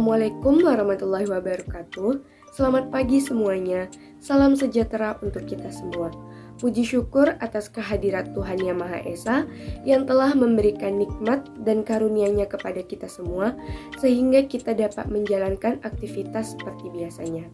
Assalamualaikum warahmatullahi wabarakatuh. Selamat pagi semuanya. Salam sejahtera untuk kita semua. Puji syukur atas kehadirat Tuhan Yang Maha Esa yang telah memberikan nikmat dan karunia-Nya kepada kita semua sehingga kita dapat menjalankan aktivitas seperti biasanya.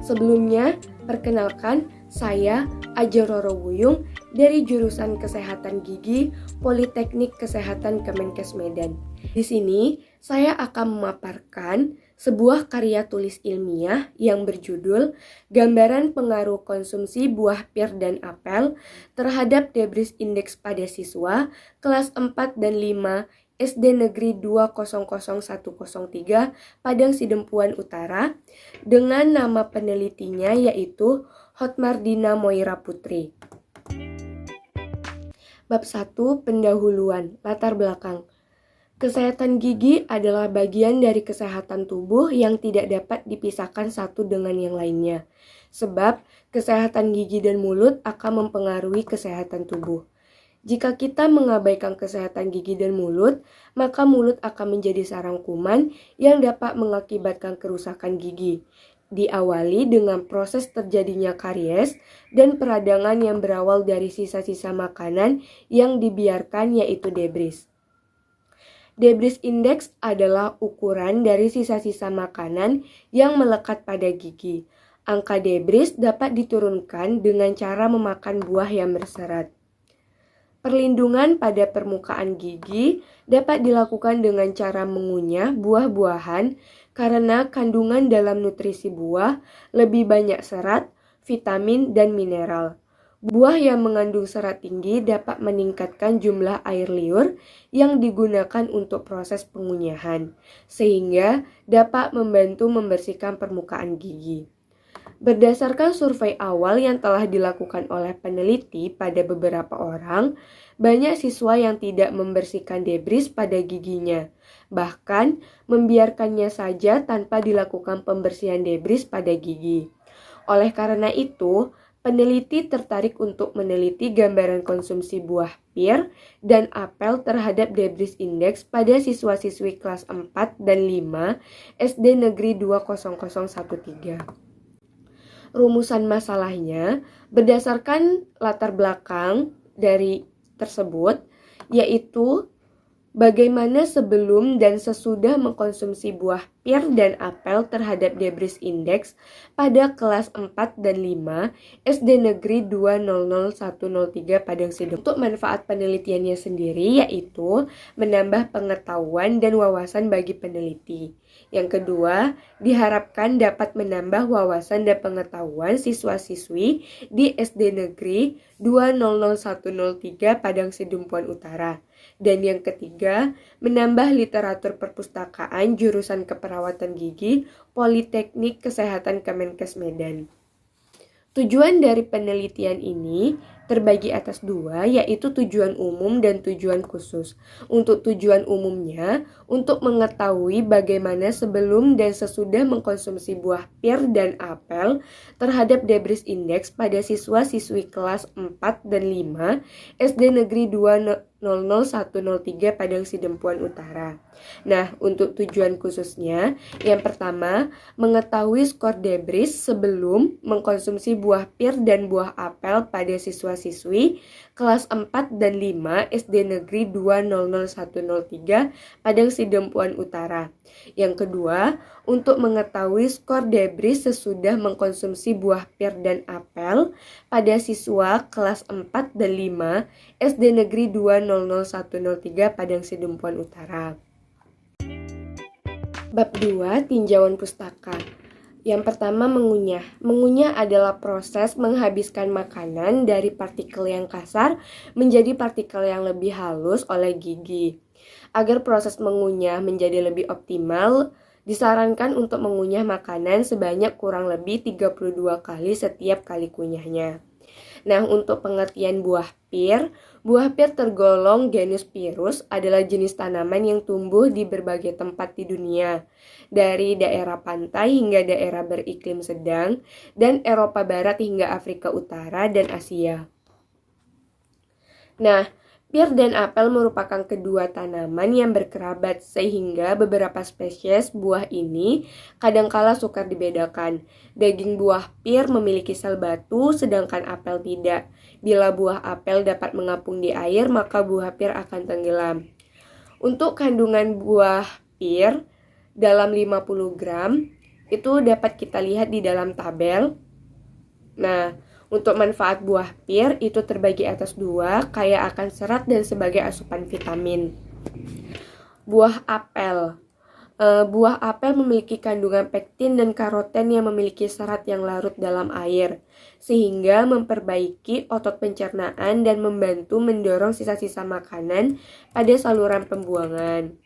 Sebelumnya, perkenalkan saya Aja Roro Wuyung dari jurusan Kesehatan Gigi Politeknik Kesehatan Kemenkes Medan. Di sini saya akan memaparkan sebuah karya tulis ilmiah yang berjudul Gambaran Pengaruh Konsumsi Buah Pir dan Apel terhadap Debris Index pada siswa kelas 4 dan 5 SD Negeri 200103 Padang Sidempuan Utara dengan nama penelitinya yaitu Hotmardina Moira Putri. Bab 1 Pendahuluan, latar belakang. Kesehatan gigi adalah bagian dari kesehatan tubuh yang tidak dapat dipisahkan satu dengan yang lainnya. Sebab kesehatan gigi dan mulut akan mempengaruhi kesehatan tubuh. Jika kita mengabaikan kesehatan gigi dan mulut, maka mulut akan menjadi sarang kuman yang dapat mengakibatkan kerusakan gigi. Diawali dengan proses terjadinya karies dan peradangan yang berawal dari sisa-sisa makanan yang dibiarkan yaitu debris. Debris index adalah ukuran dari sisa-sisa makanan yang melekat pada gigi. Angka debris dapat diturunkan dengan cara memakan buah yang berserat. Perlindungan pada permukaan gigi dapat dilakukan dengan cara mengunyah buah-buahan karena kandungan dalam nutrisi buah lebih banyak serat, vitamin, dan mineral. Buah yang mengandung serat tinggi dapat meningkatkan jumlah air liur yang digunakan untuk proses pengunyahan, sehingga dapat membantu membersihkan permukaan gigi. Berdasarkan survei awal yang telah dilakukan oleh peneliti pada beberapa orang, banyak siswa yang tidak membersihkan debris pada giginya, bahkan membiarkannya saja tanpa dilakukan pembersihan debris pada gigi. Oleh karena itu, peneliti tertarik untuk meneliti gambaran konsumsi buah pir dan apel terhadap debris index pada siswa-siswi kelas 4 dan 5 SD Negeri 20013. Rumusan masalahnya berdasarkan latar belakang dari tersebut, yaitu bagaimana sebelum dan sesudah mengkonsumsi buah pir dan apel terhadap debris index pada kelas 4 dan 5 SD Negeri 2000103 Padang Sidempuan. Untuk manfaat penelitiannya sendiri yaitu menambah pengetahuan dan wawasan bagi peneliti. Yang kedua, diharapkan dapat menambah wawasan dan pengetahuan siswa-siswi di SD Negeri 20103 Padang Sidempuan Utara. Dan yang ketiga, menambah literatur perpustakaan jurusan keperawatan gigi Politeknik Kesehatan Kemenkes Medan. Tujuan dari penelitian ini terbagi atas dua, yaitu tujuan umum dan tujuan khusus. Untuk tujuan umumnya, untuk mengetahui bagaimana sebelum dan sesudah mengkonsumsi buah pir dan apel terhadap debris index pada siswa-siswi kelas 4 dan 5 SD Negeri 2000103 Padang Sidempuan Utara. Nah, untuk tujuan khususnya, yang pertama, mengetahui skor debris sebelum mengkonsumsi buah pir dan buah apel pada siswa-siswi kelas 4 dan 5 SD Negeri 20103 Padang Sidempuan Utara. Yang kedua, untuk mengetahui skor debris sesudah mengkonsumsi buah pir dan apel pada siswa kelas 4 dan 5 SD Negeri 20103 Padang Sidempuan Utara. Bab 2 Tinjauan Pustaka. Yang pertama, mengunyah. Mengunyah adalah proses menghabiskan makanan dari partikel yang kasar menjadi partikel yang lebih halus oleh gigi. Agar proses mengunyah menjadi lebih optimal, disarankan untuk mengunyah makanan sebanyak kurang lebih 32 kali setiap kali kunyahnya. Nah, untuk pengertian buah pir tergolong genus Pyrus, adalah jenis tanaman yang tumbuh di berbagai tempat di dunia, dari daerah pantai hingga daerah beriklim sedang, dan Eropa Barat hingga Afrika Utara dan Asia. Nah, Pir dan apel merupakan kedua tanaman yang berkerabat, sehingga beberapa spesies buah ini kadangkala sukar dibedakan. Daging buah pir memiliki sel batu, sedangkan apel tidak. Bila buah apel dapat mengapung di air, maka buah pir akan tenggelam. Untuk kandungan buah pir dalam 50 gram, itu dapat kita lihat di dalam tabel. Nah, untuk manfaat buah pir itu terbagi atas dua, kaya akan serat dan sebagai asupan vitamin. Buah apel. Buah apel memiliki kandungan pektin dan karoten yang memiliki serat yang larut dalam air, sehingga memperbaiki otot pencernaan dan membantu mendorong sisa-sisa makanan pada saluran pembuangan.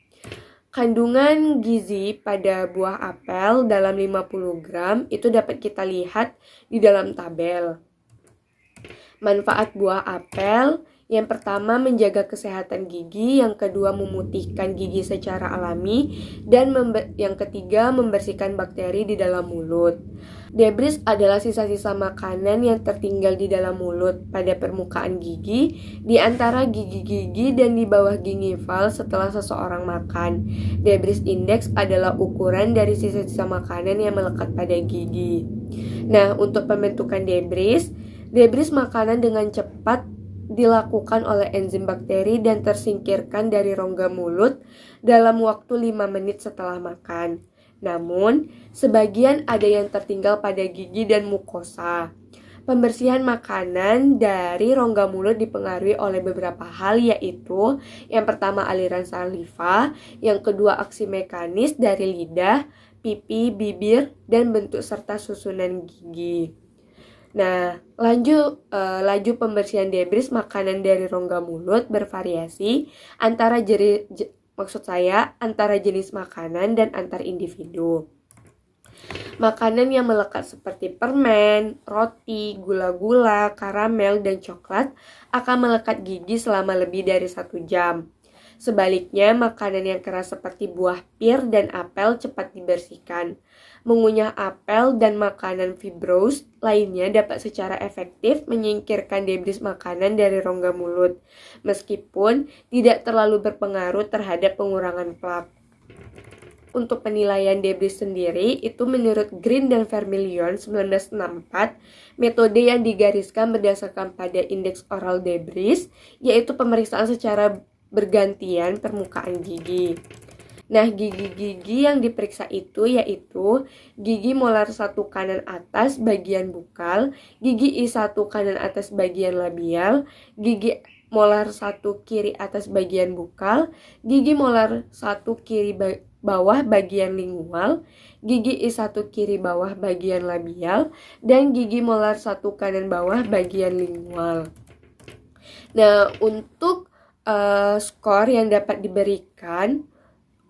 Kandungan gizi pada buah apel dalam 50 gram itu dapat kita lihat di dalam tabel. Manfaat buah apel, yang pertama menjaga kesehatan gigi, yang kedua memutihkan gigi secara alami, dan yang ketiga membersihkan bakteri di dalam mulut. Debris adalah sisa-sisa makanan yang tertinggal di dalam mulut pada permukaan gigi, di antara gigi-gigi dan di bawah gingival setelah seseorang makan. Debris index adalah ukuran dari sisa-sisa makanan yang melekat pada gigi. Nah, untuk pembentukan debris makanan dengan cepat dilakukan oleh enzim bakteri dan tersingkirkan dari rongga mulut dalam waktu 5 menit setelah makan. Namun, sebagian ada yang tertinggal pada gigi dan mukosa. Pembersihan makanan dari rongga mulut dipengaruhi oleh beberapa hal, yaitu yang pertama aliran saliva, yang kedua aksi mekanis dari lidah, pipi, bibir, dan bentuk serta susunan gigi. Nah, laju pembersihan debris makanan dari rongga mulut bervariasi antara antara jenis makanan dan antar individu. Makanan yang melekat seperti permen, roti, gula-gula, karamel, dan coklat akan melekat gigi selama lebih dari 1 jam. Sebaliknya, makanan yang keras seperti buah pir dan apel cepat dibersihkan. Mengunyah apel dan makanan fibrous lainnya dapat secara efektif menyingkirkan debris makanan dari rongga mulut, meskipun tidak terlalu berpengaruh terhadap pengurangan plak. Untuk penilaian debris sendiri, itu menurut Green dan Vermillion 1964, metode yang digariskan berdasarkan pada indeks oral debris, yaitu pemeriksaan secara bergantian permukaan gigi. Nah, gigi-gigi yang diperiksa itu yaitu gigi molar 1 kanan atas bagian bukal, gigi I1 kanan atas bagian labial, gigi molar 1 kiri atas bagian bukal, gigi molar 1 kiri bawah bagian lingual, gigi I1 kiri bawah bagian labial, dan gigi molar 1 kanan bawah bagian lingual. Nah, untuk skor yang dapat diberikan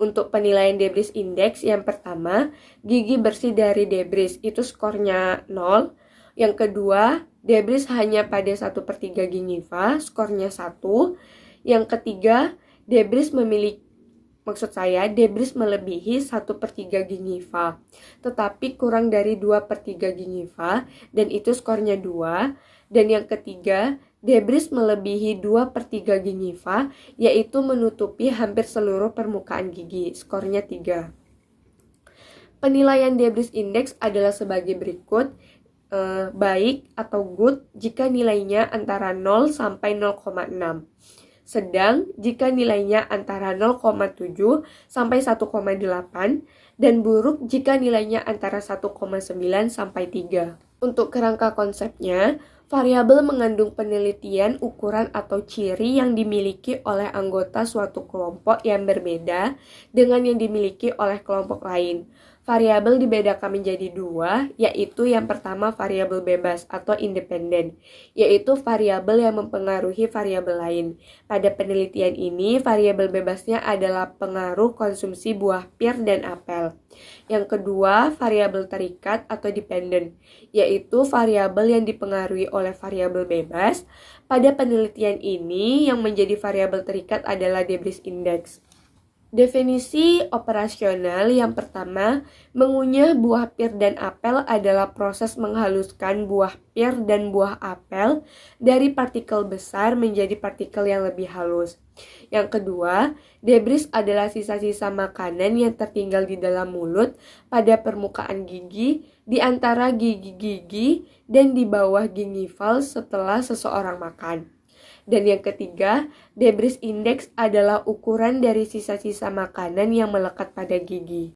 untuk penilaian debris index, yang pertama, gigi bersih dari debris, itu skornya 0. Yang kedua, debris hanya pada 1/3 gingiva, skornya 1. Yang ketiga, debris melebihi 1/3 gingiva, tetapi kurang dari 2/3 gingiva, dan itu skornya 2. Dan yang ketiga, debris melebihi 2/3 gingiva, yaitu menutupi hampir seluruh permukaan gigi, skornya 3. Penilaian debris index adalah sebagai berikut, baik atau good jika nilainya antara 0 sampai 0,6. Sedang jika nilainya antara 0,7 sampai 1,8, dan buruk jika nilainya antara 1,9 sampai 3. Untuk kerangka konsepnya, variabel mengandung penelitian, ukuran, atau ciri yang dimiliki oleh anggota suatu kelompok yang berbeda dengan yang dimiliki oleh kelompok lain. Variabel dibedakan menjadi 2, yaitu yang pertama variabel bebas atau independen, yaitu variabel yang mempengaruhi variabel lain. Pada penelitian ini, variabel bebasnya adalah pengaruh konsumsi buah pir dan apel. Yang kedua, variabel terikat atau dependen, yaitu variabel yang dipengaruhi oleh variabel bebas. Pada penelitian ini, yang menjadi variabel terikat adalah debris index. Definisi operasional yang pertama, mengunyah buah pir dan apel adalah proses menghaluskan buah pir dan buah apel dari partikel besar menjadi partikel yang lebih halus. Yang kedua, debris adalah sisa-sisa makanan yang tertinggal di dalam mulut pada permukaan gigi, di antara gigi-gigi, dan di bawah gingival setelah seseorang makan. Dan yang ketiga, debris index adalah ukuran dari sisa-sisa makanan yang melekat pada gigi.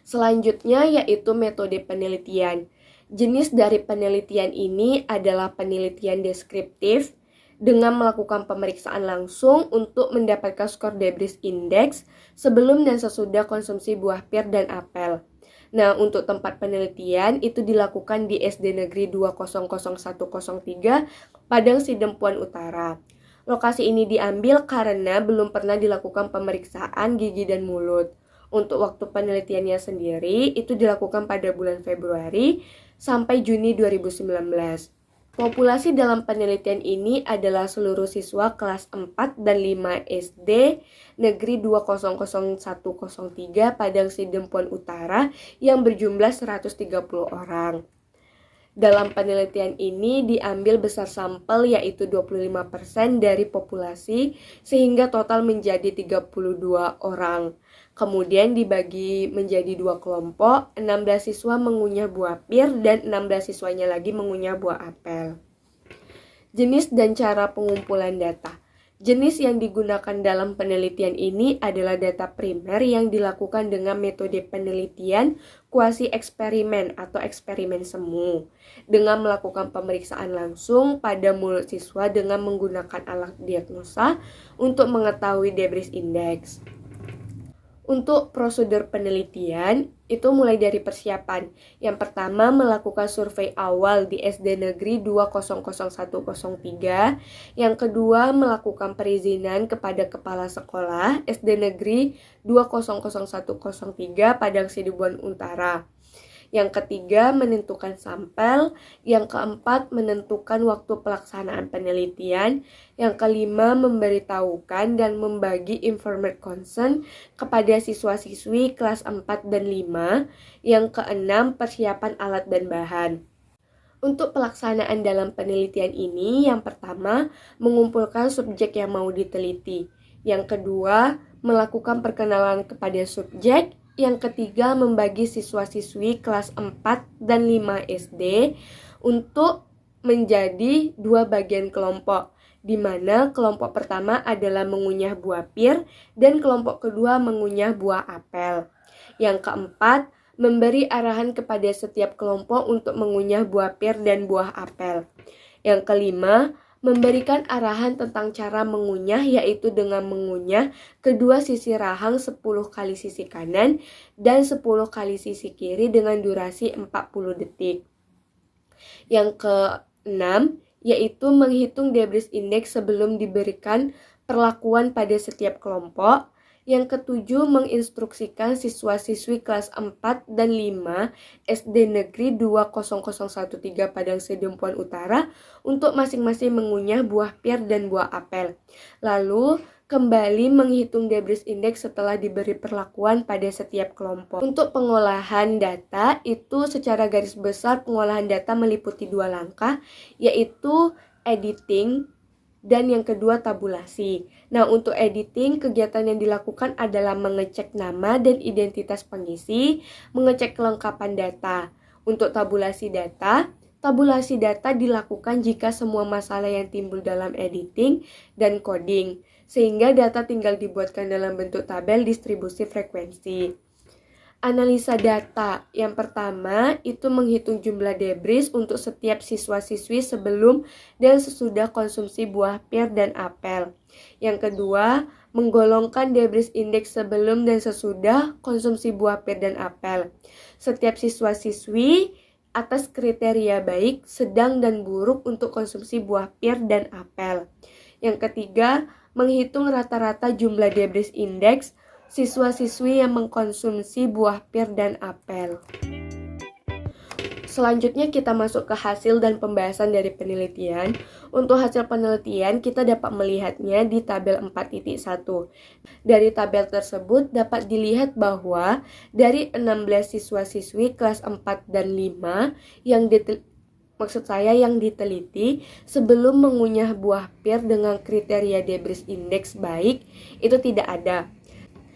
Selanjutnya yaitu metode penelitian. Jenis dari penelitian ini adalah penelitian deskriptif dengan melakukan pemeriksaan langsung untuk mendapatkan skor debris index sebelum dan sesudah konsumsi buah pir dan apel. Nah, untuk tempat penelitian itu dilakukan di SD Negeri 200103 Padang Sidempuan Utara. Lokasi ini diambil karena belum pernah dilakukan pemeriksaan gigi dan mulut. Untuk waktu penelitiannya sendiri itu dilakukan pada bulan Februari sampai Juni 2019. Populasi dalam penelitian ini adalah seluruh siswa kelas 4 dan 5 SD Negeri 200103 Padang Sidempuan Utara yang berjumlah 130 orang. Dalam penelitian ini diambil besar sampel yaitu 25% dari populasi sehingga total menjadi 32 orang. Kemudian dibagi menjadi 2 kelompok, 16 siswa mengunyah buah pir dan 16 siswanya lagi mengunyah buah apel. Jenis dan cara pengumpulan data. Jenis yang digunakan dalam penelitian ini adalah data primer yang dilakukan dengan metode penelitian kuasi eksperimen atau eksperimen semu dengan melakukan pemeriksaan langsung pada mulut siswa dengan menggunakan alat diagnosa untuk mengetahui debris index. Untuk prosedur penelitian, itu mulai dari persiapan. Yang pertama, melakukan survei awal di SD Negeri 200103. Yang kedua, melakukan perizinan kepada Kepala Sekolah SD Negeri 200103 Padang Sidempuan Utara. Yang ketiga, menentukan sampel. Yang keempat, menentukan waktu pelaksanaan penelitian. Yang kelima, memberitahukan dan membagi information concern kepada siswa-siswi kelas 4 dan 5. Yang keenam, persiapan alat dan bahan. Untuk pelaksanaan dalam penelitian ini, yang pertama, mengumpulkan subjek yang mau diteliti. Yang kedua, melakukan perkenalan kepada subjek. Yang ketiga, membagi siswa-siswi kelas 4 dan 5 SD untuk menjadi 2 bagian kelompok, di mana kelompok pertama adalah mengunyah buah pir dan kelompok kedua mengunyah buah apel. Yang keempat, memberi arahan kepada setiap kelompok untuk mengunyah buah pir dan buah apel. Yang kelima, memberikan arahan tentang cara mengunyah, yaitu dengan mengunyah kedua sisi rahang 10 kali sisi kanan dan 10 kali sisi kiri dengan durasi 40 detik. Yang keenam, yaitu menghitung debris index sebelum diberikan perlakuan pada setiap kelompok. Yang ketujuh, menginstruksikan siswa-siswi kelas 4 dan 5 SD Negeri 200103 Padang Sidempuan Utara untuk masing-masing mengunyah buah pir dan buah apel. Lalu, kembali menghitung debris index setelah diberi perlakuan pada setiap kelompok. Untuk pengolahan data, itu secara garis besar pengolahan data meliputi 2 langkah, yaitu editing dan yang kedua tabulasi. Nah, untuk editing, kegiatan yang dilakukan adalah mengecek nama dan identitas pengisi, mengecek kelengkapan data. Untuk tabulasi data dilakukan jika semua masalah yang timbul dalam editing dan coding, sehingga data tinggal dibuatkan dalam bentuk tabel distribusi frekuensi. Analisa data. Yang pertama, itu menghitung jumlah debris untuk setiap siswa-siswi sebelum dan sesudah konsumsi buah pir dan apel. Yang kedua, menggolongkan debris index sebelum dan sesudah konsumsi buah pir dan apel. Setiap siswa-siswi atas kriteria baik, sedang, dan buruk untuk konsumsi buah pir dan apel. Yang ketiga, menghitung rata-rata jumlah debris index siswa-siswi yang mengkonsumsi buah pir dan apel. Selanjutnya kita masuk ke hasil dan pembahasan dari penelitian. Untuk hasil penelitian kita dapat melihatnya di tabel 4.1. Dari tabel tersebut dapat dilihat bahwa dari 16 siswa-siswi kelas 4 dan 5 yang diteliti sebelum mengunyah buah pir dengan kriteria Debris Index baik itu tidak ada.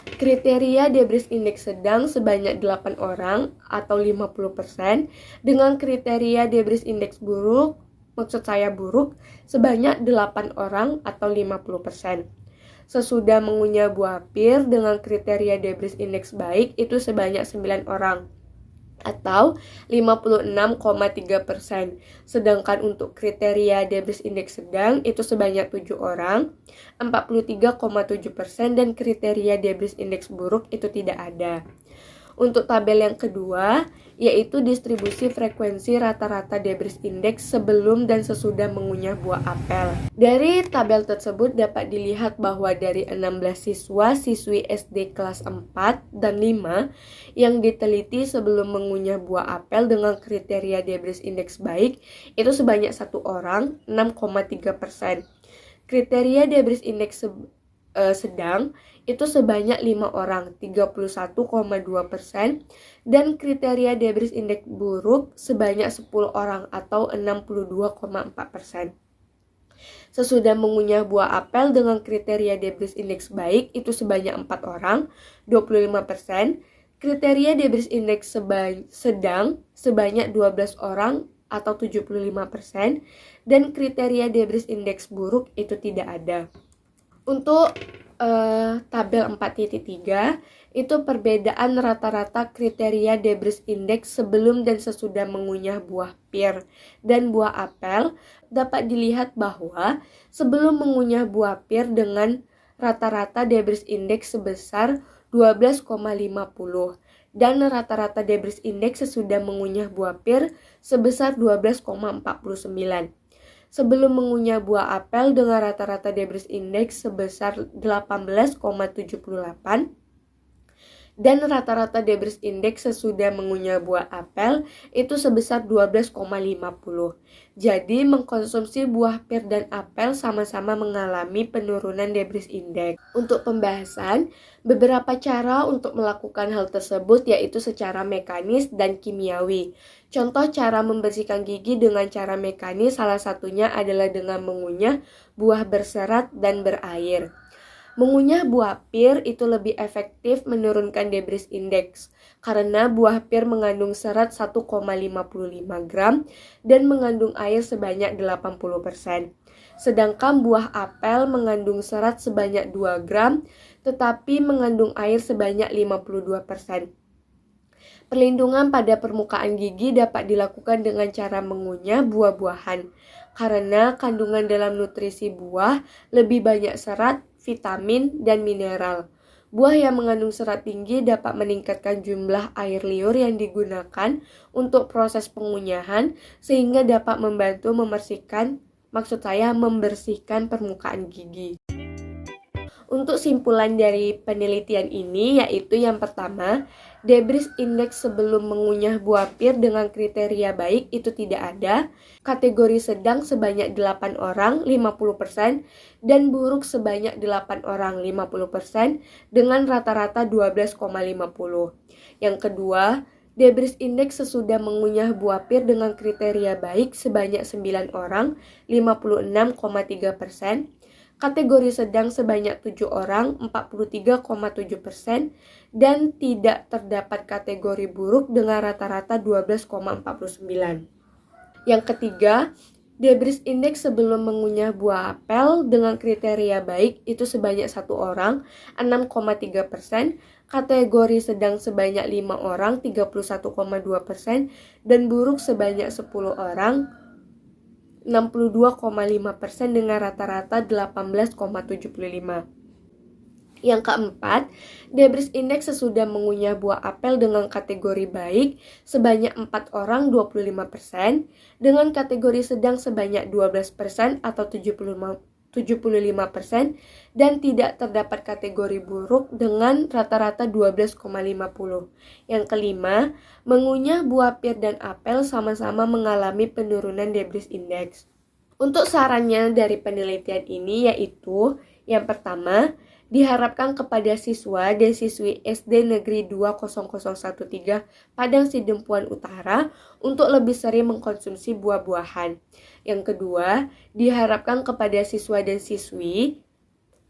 Kriteria Debris Index sedang sebanyak 8 orang atau 50%, dengan kriteria Debris Index buruk sebanyak 8 orang atau 50%. Sesudah mengunyah buah pir dengan kriteria Debris Index baik itu sebanyak 9 orang atau 56,3%. Sedangkan untuk kriteria Debris Index sedang itu sebanyak 7 orang, 43,7%, dan kriteria Debris Index buruk itu tidak ada. Untuk tabel yang kedua, yaitu distribusi frekuensi rata-rata Debris Index sebelum dan sesudah mengunyah buah apel. Dari tabel tersebut dapat dilihat bahwa dari 16 siswa-siswi SD kelas 4 dan 5 yang diteliti sebelum mengunyah buah apel dengan kriteria Debris Index baik, itu sebanyak 1 orang, 6,3%. Kriteria Debris Index sedang itu sebanyak 5 orang, 31,2%, dan kriteria Debris Index buruk sebanyak 10 orang atau 62,4%. Sesudah mengunyah buah apel dengan kriteria Debris Index baik itu sebanyak 4 orang, 25%, kriteria Debris Index sedang sebanyak 12 orang atau 75%, dan kriteria Debris Index buruk itu tidak ada. Untuk tabel 4.3 itu perbedaan rata-rata kriteria Debris Index sebelum dan sesudah mengunyah buah pir dan buah apel dapat dilihat bahwa sebelum mengunyah buah pir dengan rata-rata Debris Index sebesar 12,50 dan rata-rata Debris Index sesudah mengunyah buah pir sebesar 12,49. Sebelum mengunyah buah apel dengan rata-rata Debris Index sebesar 18,78 dan rata-rata Debris Index sesudah mengunyah buah apel itu sebesar 12,50. Jadi mengkonsumsi buah pir dan apel sama-sama mengalami penurunan Debris Index. Untuk pembahasan, beberapa cara untuk melakukan hal tersebut yaitu secara mekanis dan kimiawi. Contoh cara membersihkan gigi dengan cara mekanis salah satunya adalah dengan mengunyah buah berserat dan berair. Mengunyah buah pir itu lebih efektif menurunkan Debris Index karena buah pir mengandung serat 1,55 gram dan mengandung air sebanyak 80%. Sedangkan buah apel mengandung serat sebanyak 2 gram tetapi mengandung air sebanyak 52%. Perlindungan pada permukaan gigi dapat dilakukan dengan cara mengunyah buah-buahan, karena kandungan dalam nutrisi buah lebih banyak serat, vitamin, dan mineral. Buah yang mengandung serat tinggi dapat meningkatkan jumlah air liur yang digunakan untuk proses pengunyahan, sehingga dapat membantu membersihkan permukaan gigi. Untuk simpulan dari penelitian ini yaitu yang pertama, Debris Index sebelum mengunyah buah pir dengan kriteria baik itu tidak ada, kategori sedang sebanyak 8 orang 50% dan buruk sebanyak 8 orang 50% dengan rata-rata 12,50. Yang kedua, Debris Index sesudah mengunyah buah pir dengan kriteria baik sebanyak 9 orang 56,3%, kategori sedang sebanyak 7 orang 43,7%, dan tidak terdapat kategori buruk dengan rata-rata 12,49. Yang ketiga, Debris Index sebelum mengunyah buah apel dengan kriteria baik itu sebanyak 1 orang 6,3%, kategori sedang sebanyak 5 orang 31,2%, dan buruk sebanyak 10 orang 62,5% dengan rata-rata 18,75. Yang keempat, Debris Index sesudah mengunyah buah apel dengan kategori baik sebanyak 4 orang 25%, dengan kategori sedang sebanyak 12% atau 75% dan tidak terdapat kategori buruk dengan rata-rata 12,50. Yang kelima, mengunyah buah pir dan apel sama-sama mengalami penurunan Debris Index. Untuk sarannya dari penelitian ini yaitu, yang pertama, diharapkan kepada siswa dan siswi SD Negeri 20013 Padang Sidempuan Utara untuk lebih sering mengkonsumsi buah-buahan. Yang kedua, diharapkan kepada siswa dan siswi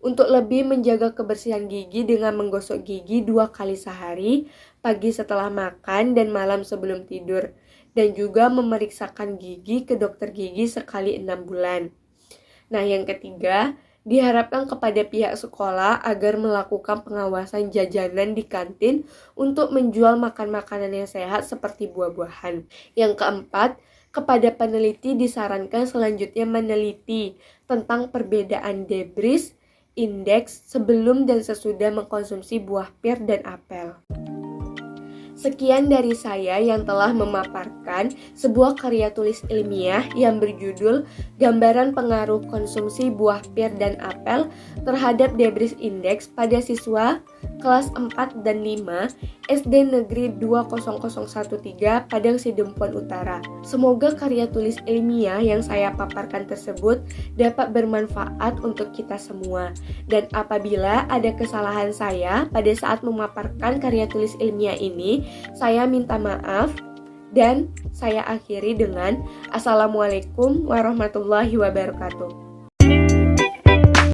untuk lebih menjaga kebersihan gigi dengan menggosok gigi 2 kali sehari, pagi setelah makan dan malam sebelum tidur, dan juga memeriksakan gigi ke dokter gigi sekali 6 bulan. Nah, yang ketiga, diharapkan kepada pihak sekolah agar melakukan pengawasan jajanan di kantin untuk menjual makan-makanan yang sehat seperti buah-buahan. Yang keempat, kepada peneliti disarankan selanjutnya meneliti tentang perbedaan Debris Index sebelum dan sesudah mengkonsumsi buah pir dan apel. Sekian dari saya yang telah memaparkan sebuah karya tulis ilmiah yang berjudul Gambaran Pengaruh Konsumsi Buah Pir dan Apel terhadap Debris Index pada siswa kelas 4 dan 5 SD Negeri 20013 Padang Sidempuan Utara. Semoga karya tulis ilmiah yang saya paparkan tersebut dapat bermanfaat untuk kita semua. Dan apabila ada kesalahan saya pada saat memaparkan karya tulis ilmiah ini, saya minta maaf dan saya akhiri dengan Assalamualaikum warahmatullahi wabarakatuh.